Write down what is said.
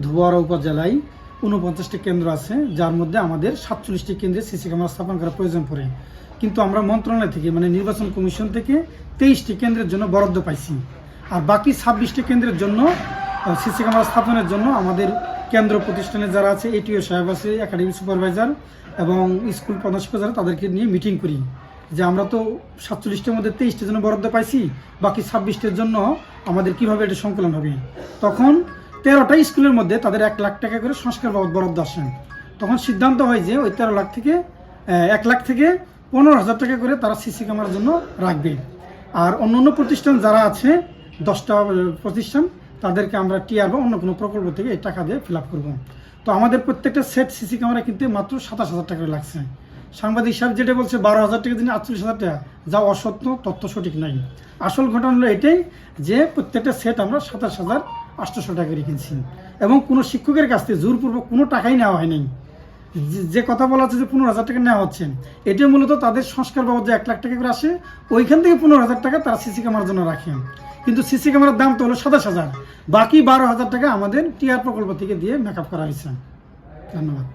ধুয়ারা উপজেলায় ৪৯টি কেন্দ্র আছে, যার মধ্যে আমাদের ৪৭টি কেন্দ্রে সিসি ক্যামেরা স্থাপন করার প্রয়োজন পড়ে। কিন্তু আমরা মন্ত্রণালয় থেকে নির্বাচন কমিশন থেকে ২৩টি কেন্দ্রের জন্য বরাদ্দ পাইছি। আর বাকি ২৬টি কেন্দ্রের জন্য সিসি ক্যামেরা স্থাপনের জন্য আমাদের কেন্দ্র প্রতিষ্ঠানে যারা আছে, এটিও সাহেব আছে, একাডেমিক সুপারভাইজার এবং স্কুল প্রধান শিক্ষক যারা, তাদেরকে নিয়ে মিটিং করি যে আমরা তো ৪৭টির মধ্যে ২৩টির জন্য বরাদ্দ পাইছি, বাকি ২৬টির জন্য আমাদের কিভাবে এটা সংকলন হবে। তখন ১৩টা স্কুলের মধ্যে তাদের ১ লাখ টাকা করে সংস্কার বাবদ বরাদ্দ আসেন। তখন সিদ্ধান্ত হয় যে ওই ১৩ লাখ থেকে ১ লাখ থেকে ১৫,০০০ টাকা করে তারা সিসি ক্যামেরার জন্য রাখবে। আর অন্য প্রতিষ্ঠান যারা আছে, 10টা প্রতিষ্ঠান, তাদেরকে আমরা টিআর বা অন্য কোনো প্রকল্প থেকে এই টাকা দিয়ে ফিল আপ করবো। তো আমাদের প্রত্যেকটা সেট সিসি ক্যামেরা কিনতে মাত্র ২৭,০০০ টাকা লাগছে। সাংবাদিক সাহেব যেটা বলছে ১২,০০০ টাকা দিনে ৪৮,০০০ টাকা, যা অসত্য, তথ্য সঠিক নাই। আসল ঘটনা হলো এটাই যে প্রত্যেকটা সেট আমরা ২৭,৮০০ টাকা করে কিনছি এবং কোনো শিক্ষকের কাছ থেকে জোরপূর্বক কোনো টাকাই নেওয়া হয়নি। যে কথা বলা হচ্ছে যে ১৫,০০০ টাকা নেওয়া হচ্ছে, এটা মূলত তাদের সংস্কার বাবদ যে ১ লাখ টাকা করে আসে, ওইখান থেকে ১৫,০০০ টাকা তারা সিসি ক্যামেরার জন্য রাখে। কিন্তু সিসি ক্যামেরার দাম তো হলো ২৭,০০০, বাকি ১২,০০০ টাকা আমাদের টিআর প্রকল্প থেকে দিয়ে মেকআপ করা হয়েছে। ধন্যবাদ।